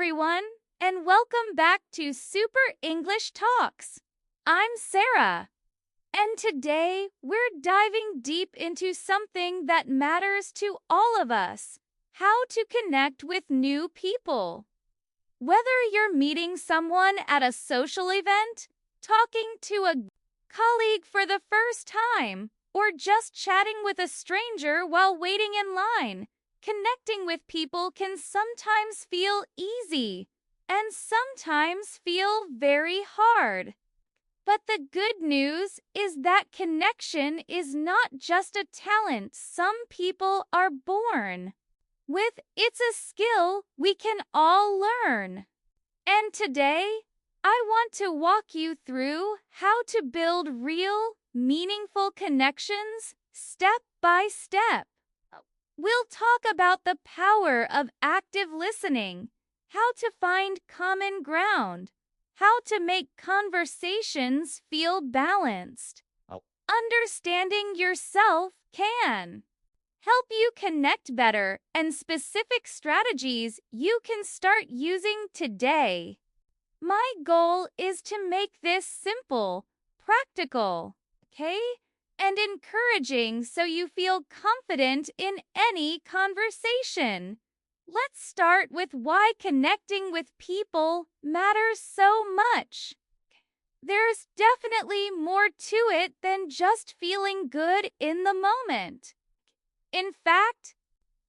everyone, and welcome back to Super English Talks. I'm Sarah, and today we're diving deep into something that matters to all of us: how to connect with new people. Whether you're meeting someone at a social event, talking to a colleague for the first time, or just chatting with a stranger while waiting in line, connecting with people can sometimes feel easy and sometimes feel very hard. But the good news is that connection is not just a talent some people are born with. It's a skill we can all learn. And today, I want to walk you through how to build real, meaningful connections step by step. We'll talk about the power of active listening, how to find common ground, how to make conversations feel balanced. Understanding yourself can help you connect better, and specific strategies you can start using today. My goal is to make this simple, practical, and encouraging so you feel confident in any conversation. Let's start with why connecting with people matters so much. There's definitely more to it than just feeling good in the moment. In fact,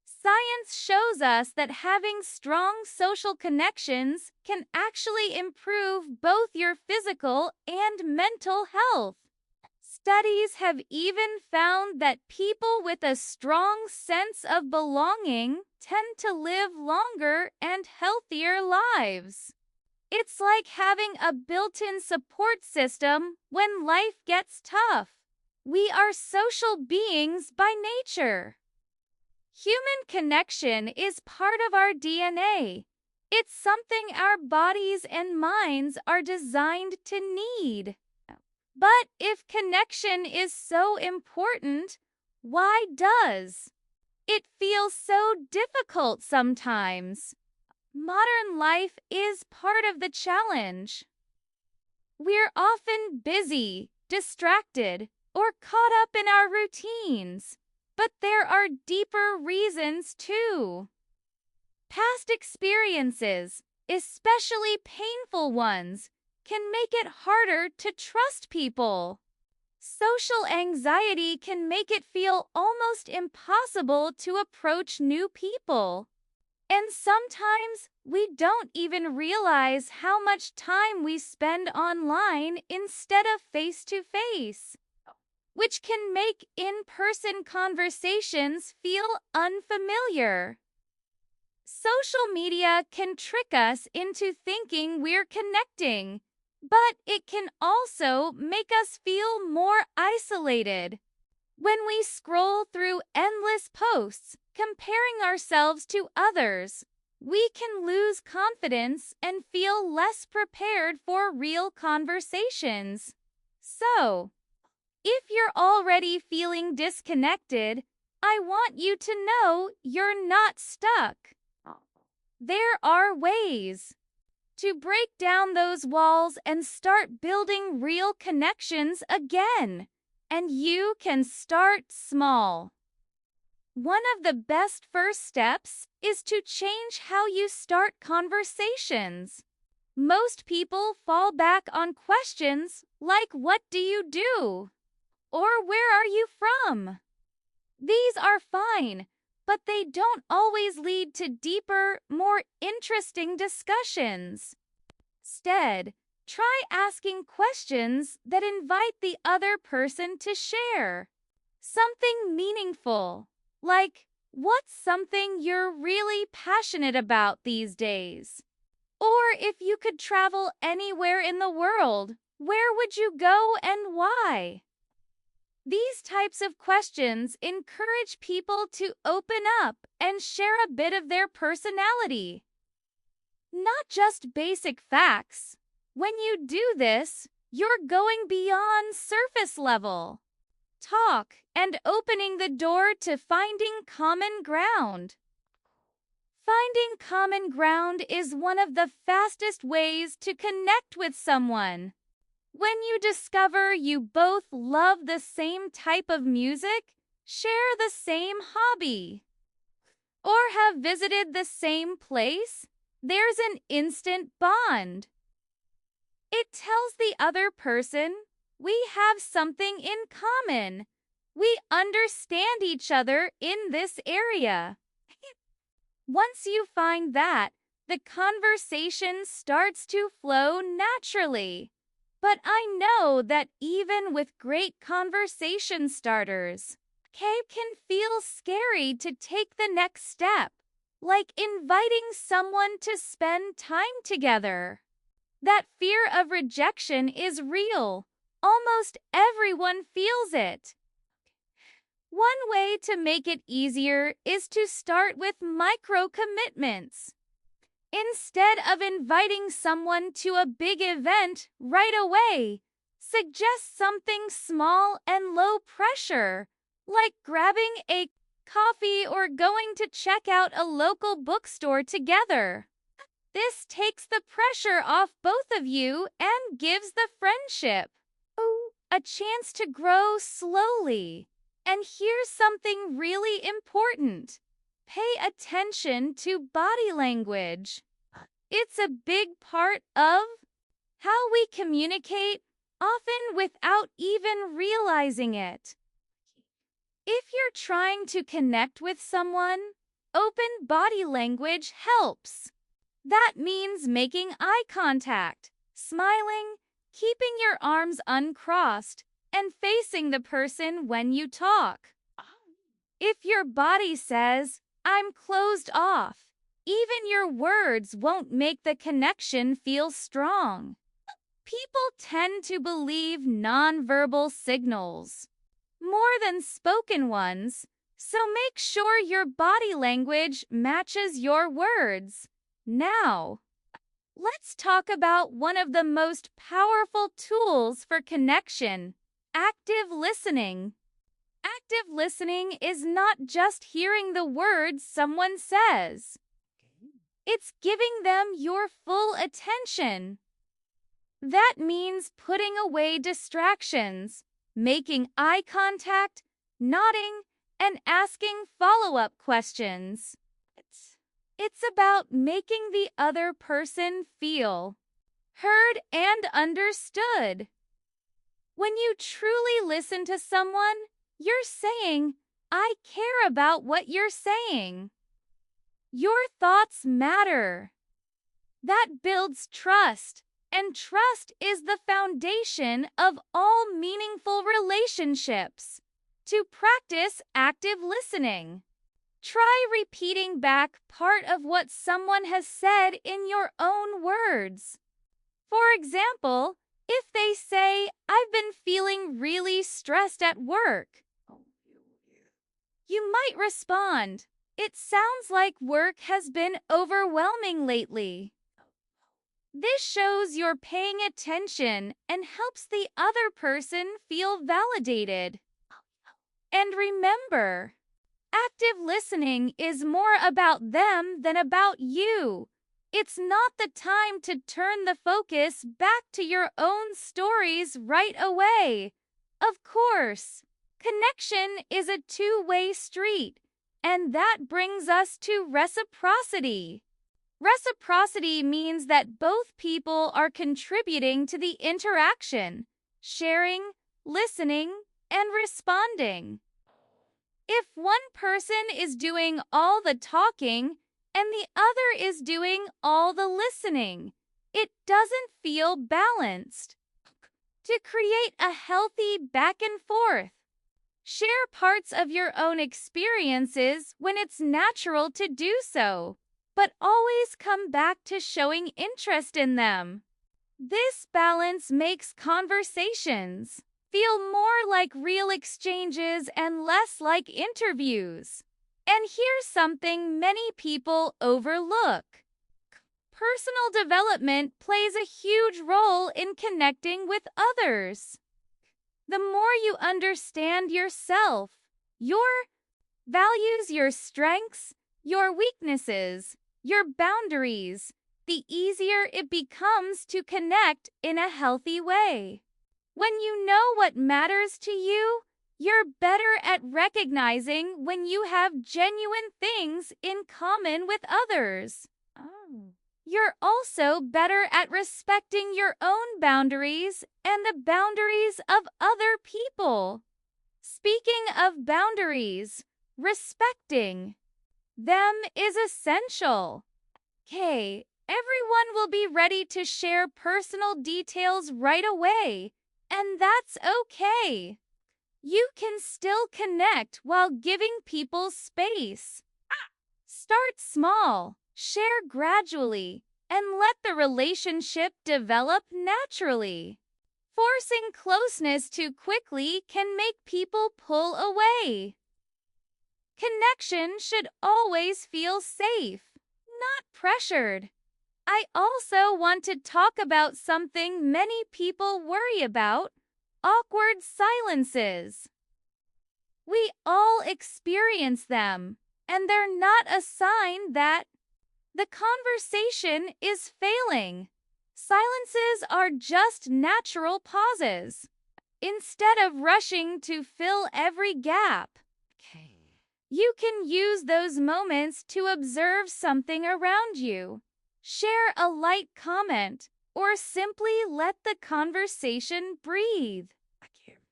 science shows us that having strong social connections can actually improve both your physical and mental health. Studies have even found that people with a strong sense of belonging tend to live longer and healthier lives. It's like having a built-in support system when life gets tough. We are social beings by nature. Human connection is part of our DNA. It's something our bodies and minds are designed to need. But if connection is so important, why does it feel so difficult sometimes? Modern life is part of the challenge. We're often busy, distracted, or caught up in our routines. But there are deeper reasons too. Past experiences, especially painful ones, can make it harder to trust people. Social anxiety can make it feel almost impossible to approach new people. And sometimes we don't even realize how much time we spend online instead of face-to-face, which can make in-person conversations feel unfamiliar. Social media can trick us into thinking we're connecting, but it can also make us feel more isolated. When we scroll through endless posts, comparing ourselves to others, we can lose confidence and feel less prepared for real conversations. So, if you're already feeling disconnected, I want you to know you're not stuck. There are ways to break down those walls and start building real connections again. And you can start small. One of the best first steps is to change how you start conversations. Most people fall back on questions like, "What do you do?" or "Where are you from?" These are fine, but they don't always lead to deeper, more interesting discussions. Instead, try asking questions that invite the other person to share something meaningful, like, "What's something you're really passionate about these days?" Or, "If you could travel anywhere in the world, where would you go and why?" These types of questions encourage people to open up and share a bit of their personality, not just basic facts. When you do this, you're going beyond surface level talk and opening the door to finding common ground. Finding common ground is one of the fastest ways to connect with someone. When you discover you both love the same type of music, share the same hobby, or have visited the same place, there's an instant bond. It tells the other person, we have something in common. We understand each other in this area. Once you find that, the conversation starts to flow naturally. But I know that even with great conversation starters, it can feel scary to take the next step, like inviting someone to spend time together. That fear of rejection is real. Almost everyone feels it. One way to make it easier is to start with micro commitments. Instead of inviting someone to a big event right away, suggest something small and low pressure, like grabbing a coffee or going to check out a local bookstore together. This takes the pressure off both of you and gives the friendship a chance to grow slowly. And here's something really important. Pay attention to body language. It's a big part of how we communicate, often without even realizing it. If you're trying to connect with someone, open body language helps. That means making eye contact, smiling, keeping your arms uncrossed, and facing the person when you talk. If your body says, I'm closed off, even your words won't make the connection feel strong. People tend to believe nonverbal signals more than spoken ones, so make sure your body language matches your words. Now, let's talk about one of the most powerful tools for connection: active listening. Active listening is not just hearing the words someone says. It's giving them your full attention. That means putting away distractions, making eye contact, nodding, and asking follow-up questions. It's about making the other person feel heard and understood. When you truly listen to someone, you're saying, I care about what you're saying. Your thoughts matter. That builds trust, and trust is the foundation of all meaningful relationships. To practice active listening, try repeating back part of what someone has said in your own words. For example, if they say, I've been feeling really stressed at work, you might respond, it sounds like work has been overwhelming lately. This shows you're paying attention and helps the other person feel validated. And remember, active listening is more about them than about you. It's not the time to turn the focus back to your own stories right away. Of course, connection is a two-way street, and that brings us to reciprocity. Reciprocity means that both people are contributing to the interaction, sharing, listening, and responding. If one person is doing all the talking and the other is doing all the listening, it doesn't feel balanced. To create a healthy back and forth, share parts of your own experiences when it's natural to do so, but always come back to showing interest in them. This balance makes conversations feel more like real exchanges and less like interviews. And here's something many people overlook. Personal development plays a huge role in connecting with others. The more you understand yourself, your values, your strengths, your weaknesses, your boundaries, the easier it becomes to connect in a healthy way. When you know what matters to you, you're better at recognizing when you have genuine things in common with others. Oh. You're also better at respecting your own boundaries and the boundaries of other people. Speaking of boundaries, respecting them is essential. Okay, everyone will be ready to share personal details right away, and that's okay. You can still connect while giving people space. Start small, share gradually, and let the relationship develop naturally. Forcing closeness too quickly can make people pull away. Connection should always feel safe, not pressured. I also want to talk about something many people worry about: awkward silences. We all experience them, and they're not a sign that the conversation is failing. Silences are just natural pauses. Instead of rushing to fill every gap, you can use those moments to observe something around you. Share a light comment, or simply let the conversation breathe.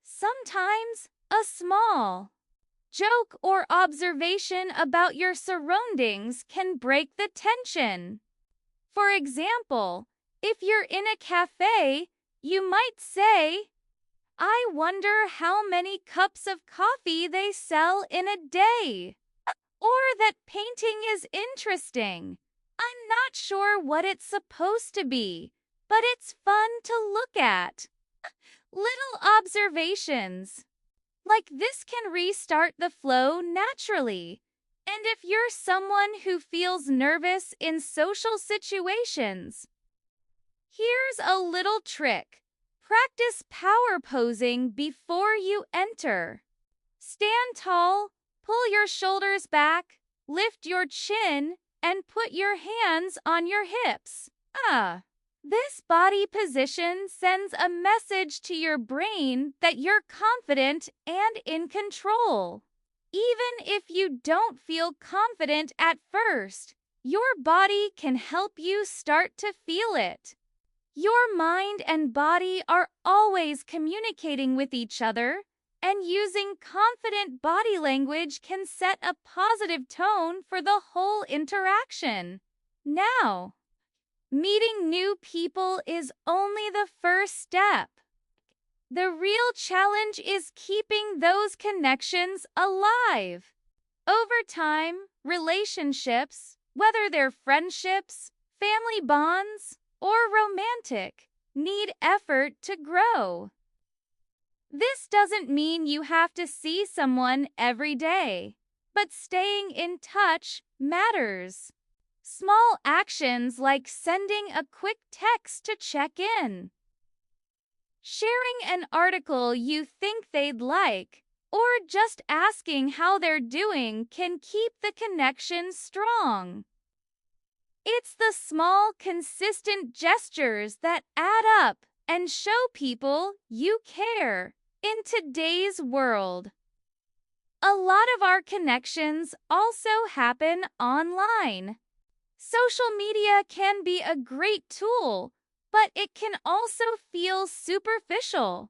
Sometimes, a small joke or observation about your surroundings can break the tension. For example, if you're in a cafe, you might say, "I wonder how many cups of coffee they sell in a day." Or, "That painting is interesting. I'm not sure what it's supposed to be, but it's fun to look at." Little observations like this can restart the flow naturally. And if you're someone who feels nervous in social situations, here's a little trick. Practice power posing before you enter. Stand tall, pull your shoulders back, lift your chin, and put your hands on your hips. This body position sends a message to your brain that you're confident and in control. Even if you don't feel confident at first, your body can help you start to feel it. Your mind and body are always communicating with each other, and using confident body language can set a positive tone for the whole interaction. Now, meeting new people is only the first step. The real challenge is keeping those connections alive. Over time, relationships, whether they're friendships, family bonds, or romantic, need effort to grow. This doesn't mean you have to see someone every day, but staying in touch matters. Small actions like sending a quick text to check in, sharing an article you think they'd like, or just asking how they're doing can keep the connection strong. It's the small, consistent gestures that add up and show people you care. In today's world, a lot of our connections also happen online. Social media can be a great tool, but it can also feel superficial.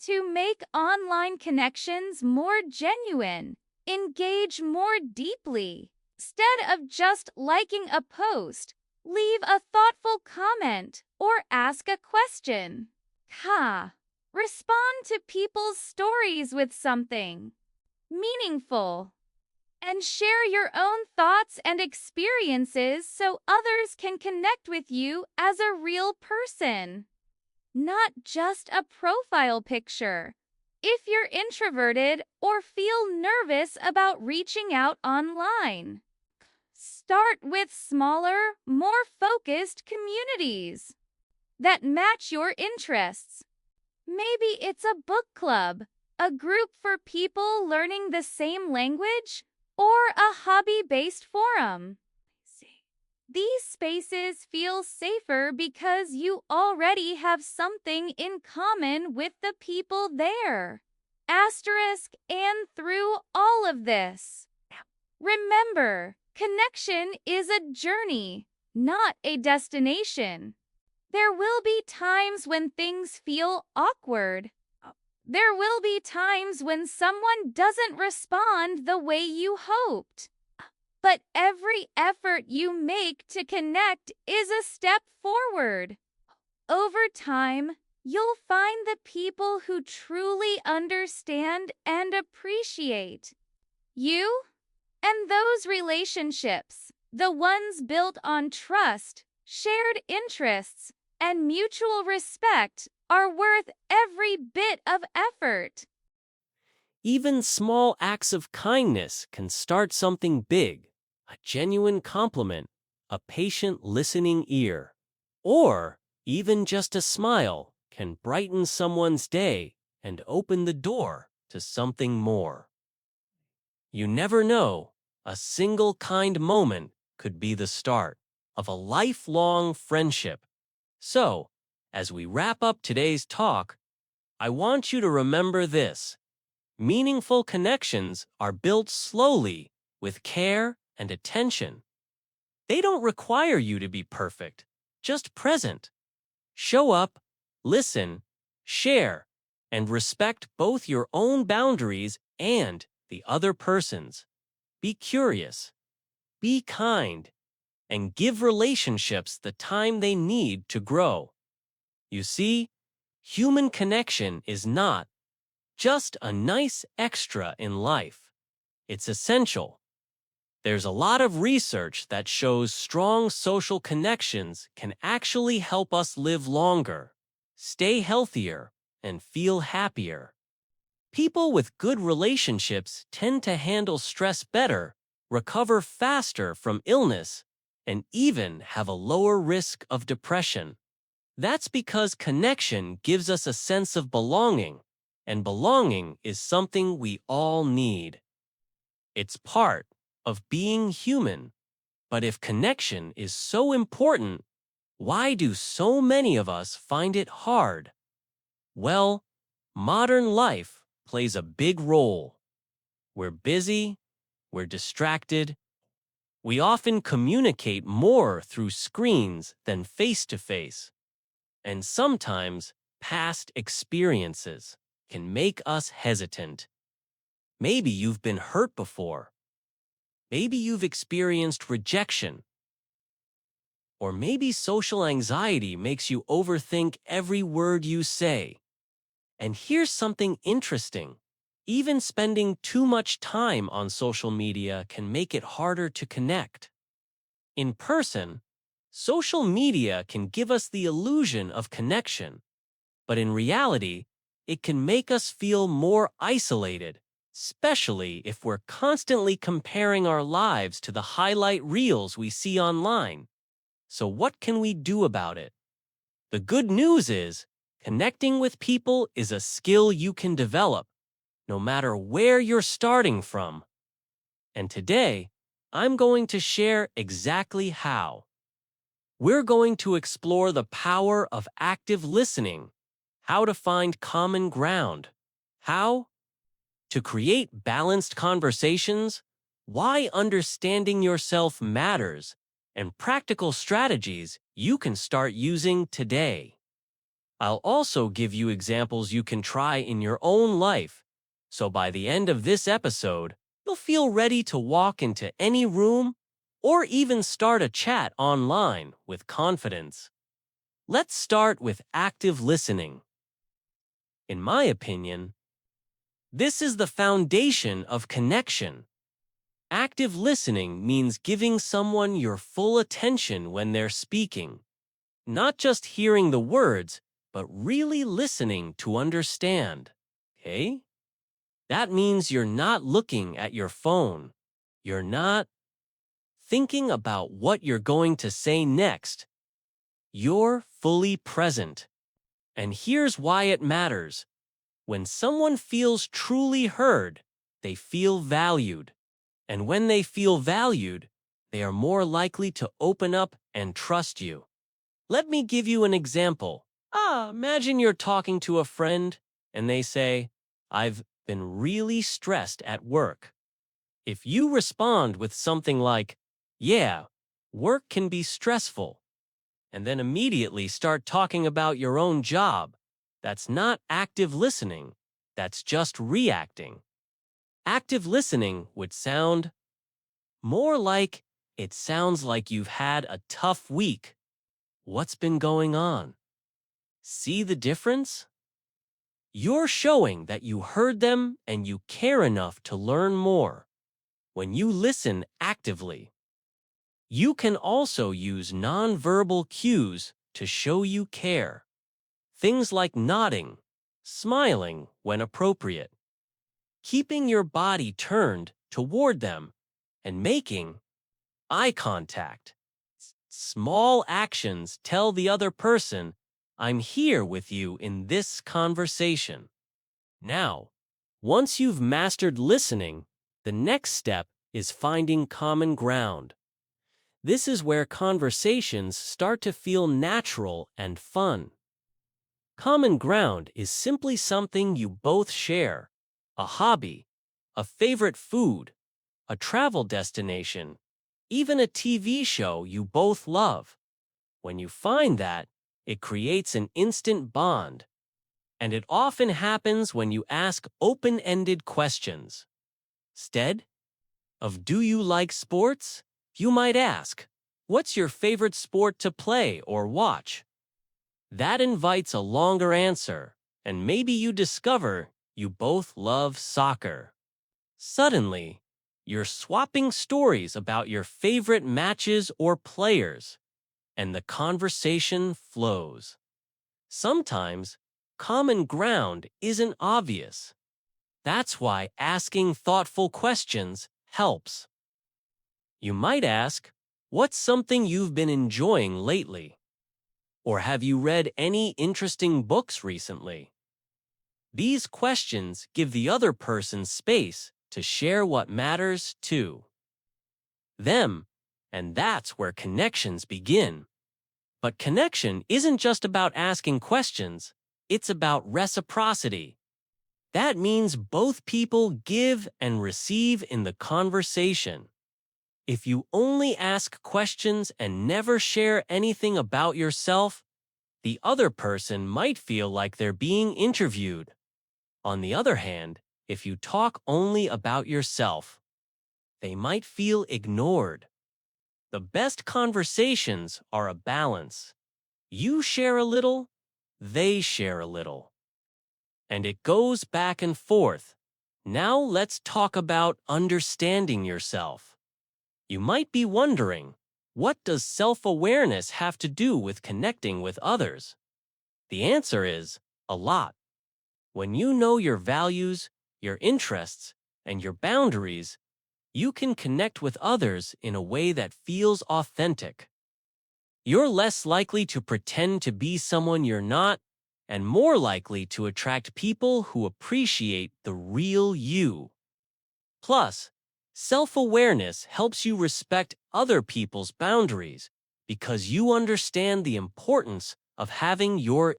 To make online connections more genuine, engage more deeply. Instead of just liking a post, leave a thoughtful comment or ask a question. Respond to people's stories with something meaningful. And share your own thoughts and experiences so others can connect with you as a real person, not just a profile picture. If you're introverted or feel nervous about reaching out online, start with smaller, more focused communities that match your interests. Maybe it's a book club, a group for people learning the same language, or a hobby-based forum. These spaces feel safer because you already have something in common with the people there. Asterisk, and through all of this, remember, connection is a journey, not a destination. There will be times when things feel awkward. There will be times when someone doesn't respond the way you hoped. But every effort you make to connect is a step forward. Over time, you'll find the people who truly understand and appreciate you, and those relationships, the ones built on trust, shared interests, and mutual respect, are worth every bit of effort. Even small acts of kindness can start something big. A genuine compliment, a patient listening ear, or even just a smile can brighten someone's day and open the door to something more. You never know, a single kind moment could be the start of a lifelong friendship. So, as we wrap up today's talk, I want you to remember this. Meaningful connections are built slowly with care and attention. They don't require you to be perfect, just present. Show up, listen, share, and respect both your own boundaries and the other person's. Be curious, be kind, and give relationships the time they need to grow. You see, human connection is not just a nice extra in life. It's essential. There's a lot of research that shows strong social connections can actually help us live longer, stay healthier, and feel happier. People with good relationships tend to handle stress better, recover faster from illness, and even have a lower risk of depression. That's because connection gives us a sense of belonging, and belonging is something we all need. It's part of being human. But if connection is so important, why do so many of us find it hard? Well, modern life plays a big role. We're busy, we're distracted. We often communicate more through screens than face-to-face. And sometimes past experiences can make us hesitant. Maybe you've been hurt before. Maybe you've experienced rejection. Or maybe social anxiety makes you overthink every word you say. And here's something interesting. Even spending too much time on social media can make it harder to connect. In person, social media can give us the illusion of connection, but in reality, it can make us feel more isolated, especially if we're constantly comparing our lives to the highlight reels we see online. So what can we do about it? The good news is, connecting with people is a skill you can develop, no matter where you're starting from. And today, I'm going to share exactly how. We're going to explore the power of active listening, how to find common ground, how to create balanced conversations, why understanding yourself matters, and practical strategies you can start using today. I'll also give you examples you can try in your own life, so by the end of this episode, you'll feel ready to walk into any room or even start a chat online with confidence. Let's start with active listening. In my opinion, this is the foundation of connection. Active listening means giving someone your full attention when they're speaking. Not just hearing the words, but really listening to understand. Okay? That means you're not looking at your phone. You're not thinking about what you're going to say next. You're fully present. And here's why it matters. When someone feels truly heard, they feel valued. And when they feel valued, they are more likely to open up and trust you. Let me give you an example. Imagine you're talking to a friend and they say, "I've been really stressed at work." If you respond with something like, "Yeah, work can be stressful," and then immediately start talking about your own job, that's not active listening, that's just reacting. Active listening would sound more like, "It sounds like you've had a tough week. What's been going on?" See the difference? You're showing that you heard them and you care enough to learn more. When you listen actively, you can also use nonverbal cues to show you care. Things like nodding, smiling when appropriate, keeping your body turned toward them, and making eye contact. Small actions tell the other person, "I'm here with you in this conversation." Now, once you've mastered listening, the next step is finding common ground. This is where conversations start to feel natural and fun. Common ground is simply something you both share: a hobby, a favorite food, a travel destination, even a TV show you both love. When you find that, it creates an instant bond. And it often happens when you ask open-ended questions. Instead of "Do you like sports?" you might ask, "What's your favorite sport to play or watch?" That invites a longer answer, and maybe you discover you both love soccer. Suddenly, you're swapping stories about your favorite matches or players, and the conversation flows. Sometimes, common ground isn't obvious. That's why asking thoughtful questions helps. You might ask, "What's something you've been enjoying lately?" Or "Have you read any interesting books recently?" These questions give the other person space to share what matters to them, and that's where connections begin. But connection isn't just about asking questions, it's about reciprocity. That means both people give and receive in the conversation. If you only ask questions and never share anything about yourself, the other person might feel like they're being interviewed. On the other hand, if you talk only about yourself, they might feel ignored. The best conversations are a balance. You share a little, they share a little. And it goes back and forth. Now let's talk about understanding yourself. You might be wondering, what does self-awareness have to do with connecting with others? The answer is a lot. When you know your values, your interests, and your boundaries, you can connect with others in a way that feels authentic. You're less likely to pretend to be someone you're not, and more likely to attract people who appreciate the real you. Plus, self-awareness helps you respect other people's boundaries because you understand the importance of having your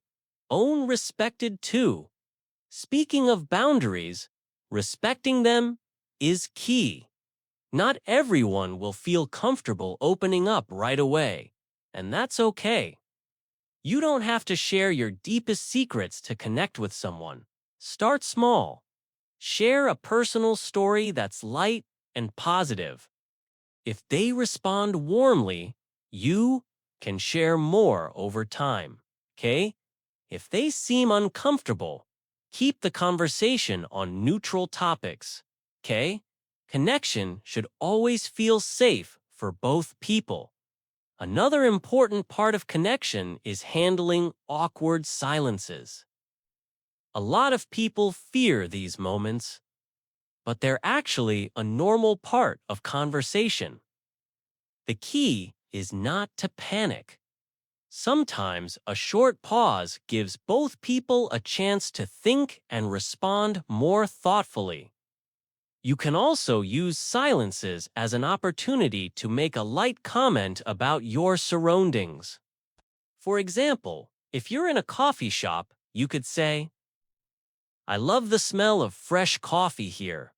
own respected too. Speaking of boundaries, respecting them is key. Not everyone will feel comfortable opening up right away, and that's okay. You don't have to share your deepest secrets to connect with someone. Start small. Share a personal story that's light and positive. If they respond warmly, you can share more over time, okay? If they seem uncomfortable, keep the conversation on neutral topics, okay? Connection should always feel safe for both people. Another important part of connection is handling awkward silences. A lot of people fear these moments, but they're actually a normal part of conversation. The key is not to panic. Sometimes a short pause gives both people a chance to think and respond more thoughtfully. You can also use silences as an opportunity to make a light comment about your surroundings. For example, if you're in a coffee shop, you could say, "I love the smell of fresh coffee here,"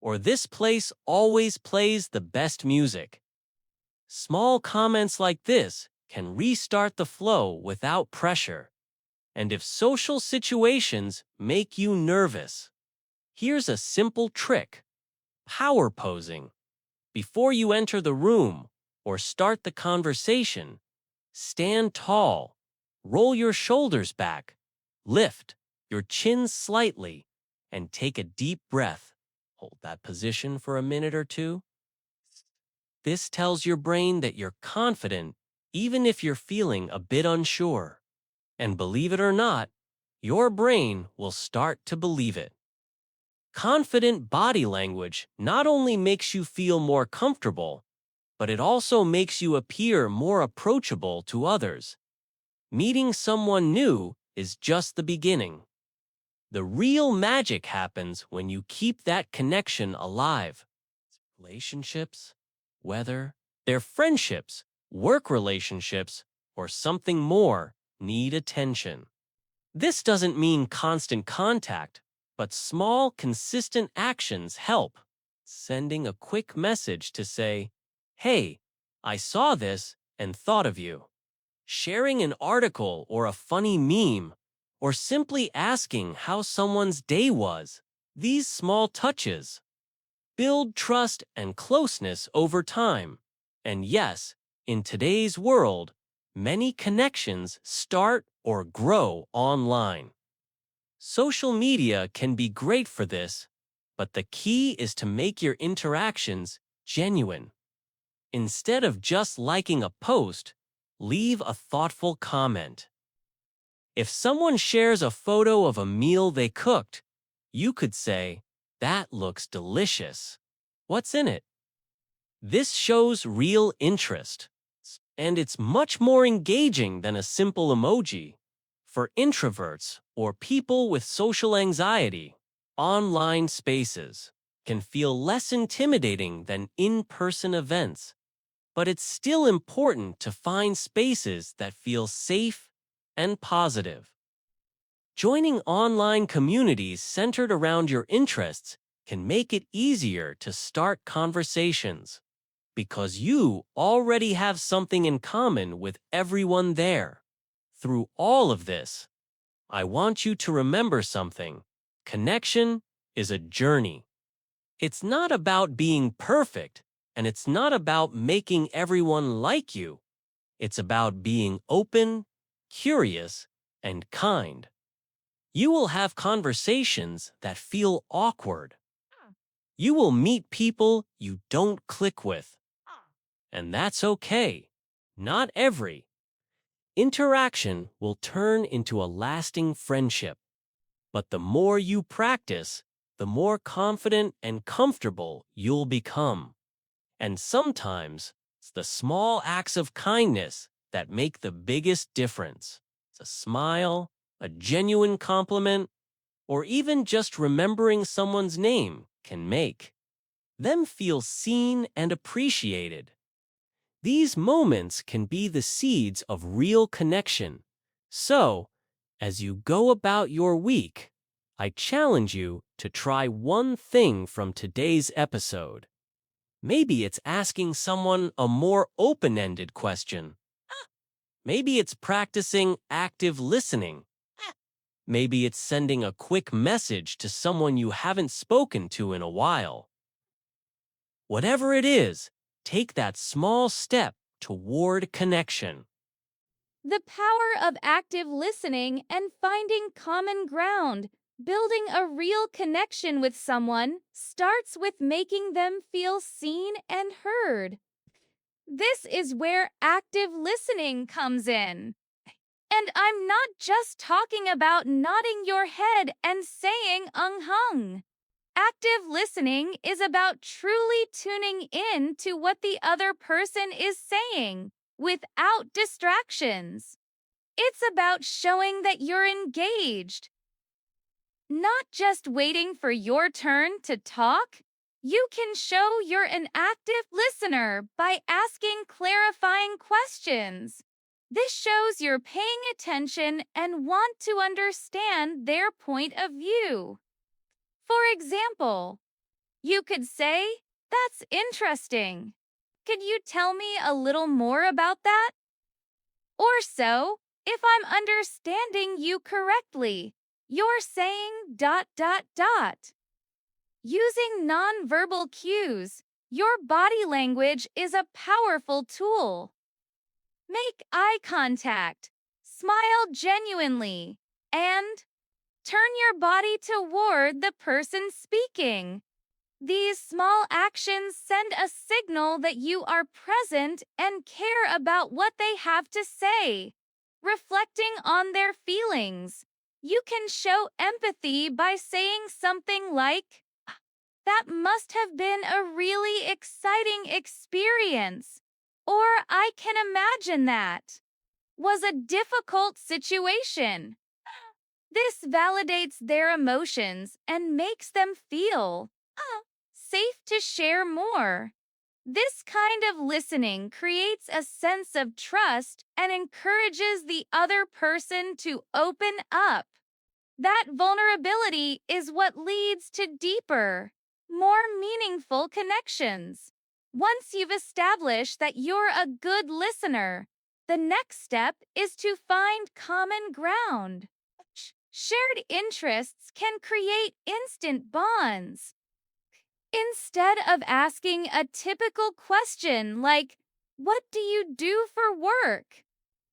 or "This place always plays the best music." Small comments like this can restart the flow without pressure. And if social situations make you nervous, here's a simple trick: power posing. Before you enter the room or start the conversation, stand tall, roll your shoulders back, lift your chin slightly, and take a deep breath. Hold that position for a minute or two. This tells your brain that you're confident even if you're feeling a bit unsure. And believe it or not, your brain will start to believe it. Confident body language not only makes you feel more comfortable, but it also makes you appear more approachable to others. Meeting someone new is just the beginning. The real magic happens when you keep that connection alive. Relationships, whether they're friendships, work relationships, or something more, need attention. This doesn't mean constant contact, but small, consistent actions help. Sending a quick message to say, "Hey, I saw this and thought of you." Sharing an article or a funny meme, or simply asking how someone's day was. These small touches build trust and closeness over time. And yes, in today's world, many connections start or grow online. Social media can be great for this, but the key is to make your interactions genuine. Instead of just liking a post, leave a thoughtful comment. If someone shares a photo of a meal they cooked, you could say, "That looks delicious. What's in it?" This shows real interest, and it's much more engaging than a simple emoji. For introverts or people with social anxiety, online spaces can feel less intimidating than in-person events. But it's still important to find spaces that feel safe and positive. Joining online communities centered around your interests can make it easier to start conversations because you already have something in common with everyone there. Through all of this, I want you to remember something. Connection is a journey. It's not about being perfect, and it's not about making everyone like you. It's about being open, curious, and kind. You will have conversations that feel awkward. You will meet people you don't click with. And that's okay. Not every interaction will turn into a lasting friendship. But the more you practice, the more confident and comfortable you'll become. And sometimes, it's the small acts of kindness that make the biggest difference. It's a smile, a genuine compliment, or even just remembering someone's name can make them feel seen and appreciated. These moments can be the seeds of real connection. So, as you go about your week, I challenge you to try one thing from today's episode. Maybe it's asking someone a more open-ended question. Maybe it's practicing active listening. Maybe it's sending a quick message to someone you haven't spoken to in a while. Whatever it is, take that small step toward connection. The power of active listening and finding common ground. Building a real connection with someone starts with making them feel seen and heard. This is where active listening comes in. And I'm not just talking about nodding your head and saying hung. Active listening is about truly tuning in to what the other person is saying without distractions. It's about showing that you're engaged, not just waiting for your turn to talk. You can show you're an active listener by asking clarifying questions. This shows you're paying attention and want to understand their point of view. For example, you could say, "That's interesting. Could you tell me a little more about that?" Or so, if I'm understanding you correctly, you're saying dot dot dot. Using nonverbal cues, your body language is a powerful tool. Make eye contact, smile genuinely, and turn your body toward the person speaking. These small actions send a signal that you are present and care about what they have to say. Reflecting on their feelings, you can show empathy by saying something like, "That must have been a really exciting experience," or "I can imagine that was a difficult situation." This validates their emotions and makes them feel safe to share more. This kind of listening creates a sense of trust and encourages the other person to open up. That vulnerability is what leads to deeper, more meaningful connections. Once you've established that you're a good listener, the next step is to find common ground. Shared interests can create instant bonds. Instead of asking a typical question like, "What do you do for work?"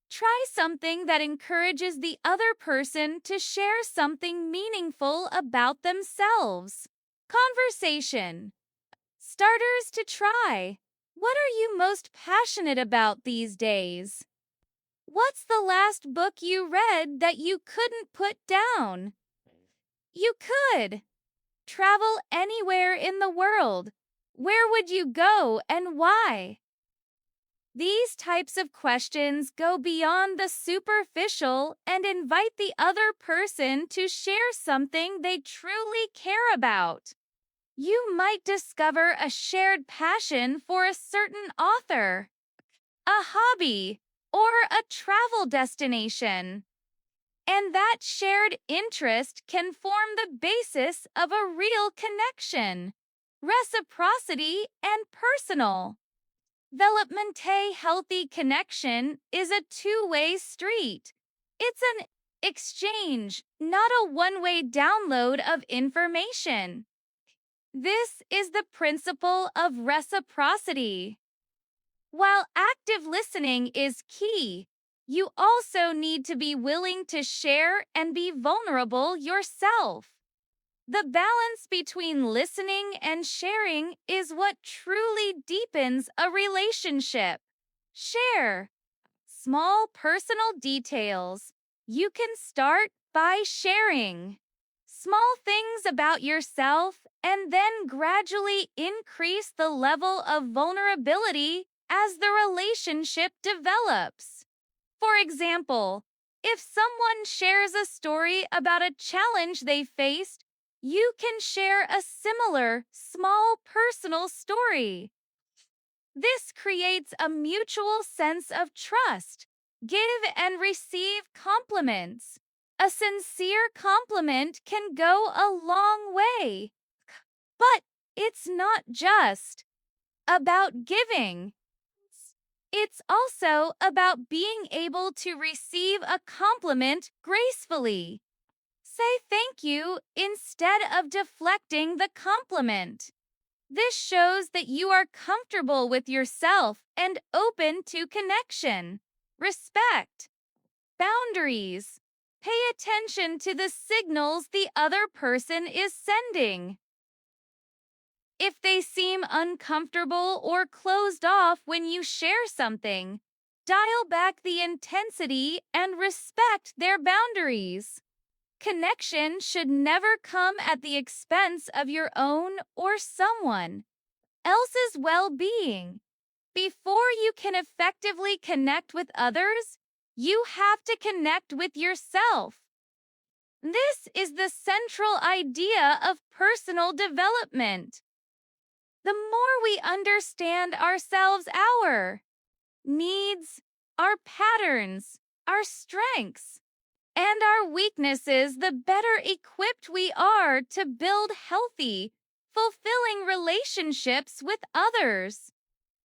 try something that encourages the other person to share something meaningful about themselves. Conversation starters to try. What are you most passionate about these days? What's the last book you read that you couldn't put down? You could travel anywhere in the world. Where would you go and why? These types of questions go beyond the superficial and invite the other person to share something they truly care about. You might discover a shared passion for a certain author, a hobby, or a travel destination. And that shared interest can form the basis of a real connection, reciprocity, and personal development. A healthy connection is a two-way street. It's an exchange, not a one-way download of information. This is the principle of reciprocity. While active listening is key, you also need to be willing to share and be vulnerable yourself. The balance between listening and sharing is what truly deepens a relationship. Share small personal details. You can start by sharing small things about yourself and then gradually increase the level of vulnerability as the relationship develops. For example, if someone shares a story about a challenge they faced, you can share a similar, small personal story. This creates a mutual sense of trust. Give and receive compliments. A sincere compliment can go a long way. But it's not just about giving. It's also about being able to receive a compliment gracefully. Say thank you instead of deflecting the compliment. This shows that you are comfortable with yourself and open to connection. Respect boundaries. Pay attention to the signals the other person is sending. If they seem uncomfortable or closed off when you share something, dial back the intensity and respect their boundaries. Connection should never come at the expense of your own or someone else's well-being. Before you can effectively connect with others, you have to connect with yourself. This is the central idea of personal development. the more we understand ourselves, our needs, our patterns, our strengths, and our weaknesses, the better equipped we are to build healthy, fulfilling relationships with others.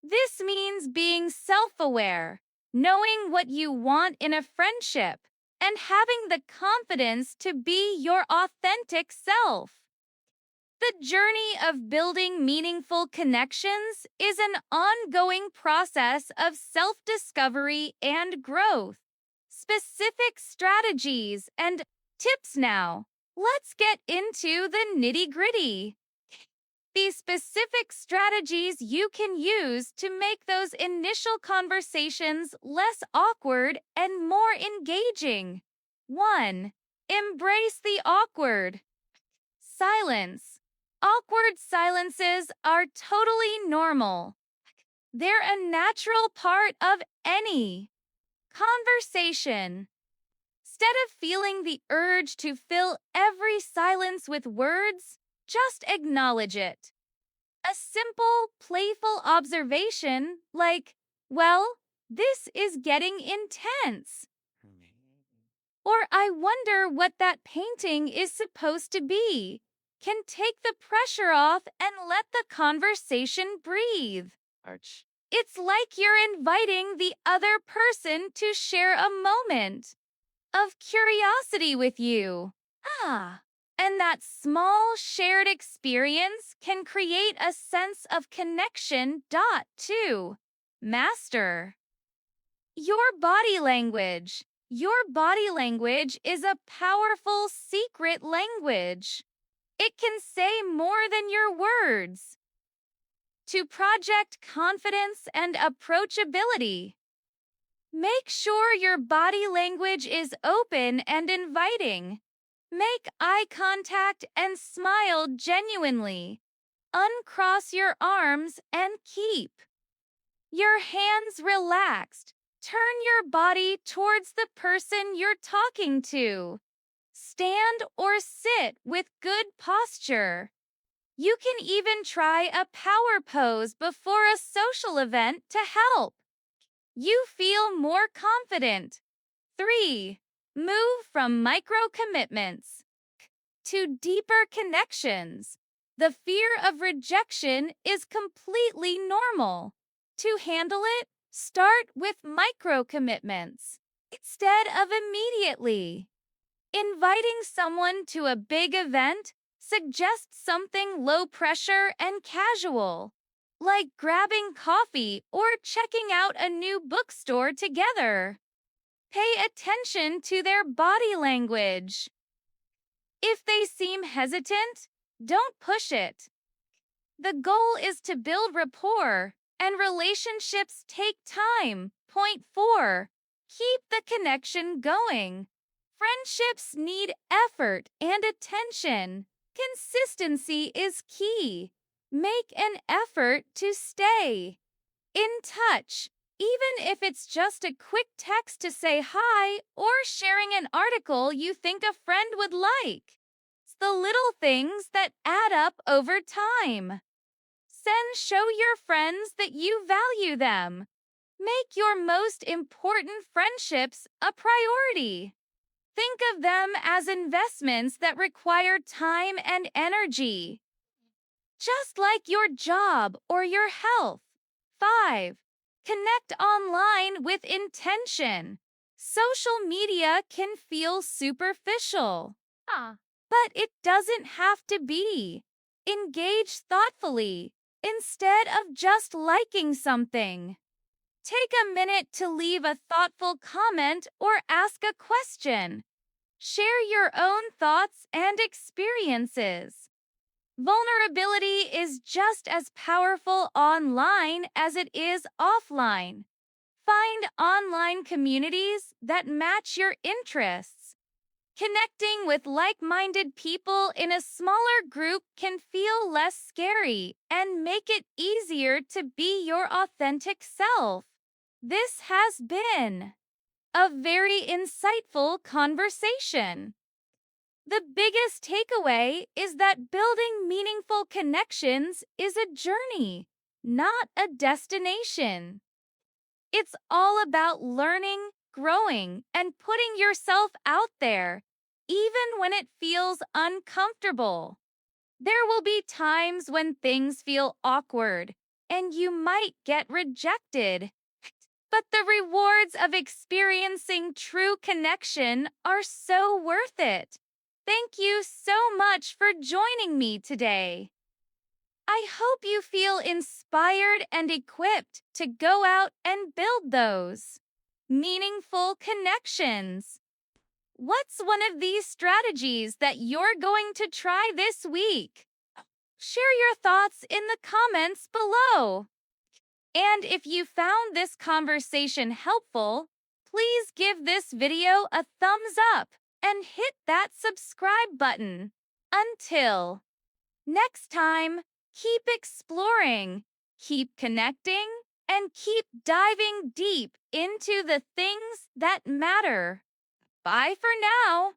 This means being self aware, knowing what you want in a friendship, and having the confidence to be your authentic self. The journey of building meaningful connections is an ongoing process of self discovery and growth. Specific strategies and tips now. Let's get into the nitty gritty. These specific strategies you can use to make those initial conversations less awkward and more engaging. 1. Embrace the awkward. Silence. Awkward silences are totally normal. They're a natural part of any conversation. Instead of feeling the urge to fill every silence with words, just acknowledge it. A simple, playful observation like, well, this is getting intense. Or I wonder what that painting is supposed to be, can take the pressure off and let the conversation breathe. Arch. It's like you're inviting the other person to share a moment of curiosity with you. And that small shared experience can create a sense of connection. 2. Master your body language. Your body language is a powerful secret language. It can say more than your words. To project confidence and approachability, make sure your body language is open and inviting. Make eye contact and smile genuinely. Uncross your arms and keep your hands relaxed. Turn your body towards the person you're talking to. Stand or sit with good posture. You can even try a power pose before a social event to help you feel more confident. 3. Move from micro commitments to deeper connections. The fear of rejection is completely normal. To handle it, start with micro commitments instead of immediately inviting someone to a big event. Suggest something low pressure and casual, like grabbing coffee or checking out a new bookstore together. Pay attention to their body language. If they seem hesitant, don't push it. The goal is to build rapport, and relationships take time. Point 4. Keep the connection going. Friendships need effort and attention. Consistency is key. Make an effort to stay in touch, even if it's just a quick text to say hi or sharing an article you think a friend would like. It's the little things that add up over time. Show your friends that you value them. Make your most important friendships a priority. Think of them as investments that require time and energy, just like your job or your health. 5. Connect online with intention. Social media can feel superficial, but it doesn't have to be. Engage thoughtfully instead of just liking something. Take a minute to leave a thoughtful comment or ask a question. Share your own thoughts and experiences. Vulnerability is just as powerful online as it is offline. Find online communities that match your interests. Connecting with like-minded people in a smaller group can feel less scary and make it easier to be your authentic self. This has been a very insightful conversation. The biggest takeaway is that building meaningful connections is a journey, not a destination. It's all about learning, growing, and putting yourself out there, even when it feels uncomfortable. There will be times when things feel awkward and you might get rejected. But the rewards of experiencing true connection are so worth it. Thank you so much for joining me today. I hope you feel inspired and equipped to go out and build those meaningful connections. What's one of these strategies that you're going to try this week? Share your thoughts in the comments below. And if you found this conversation helpful, please give this video a thumbs up and hit that subscribe button. Until next time, keep exploring, keep connecting, and keep diving deep into the things that matter. Bye for now.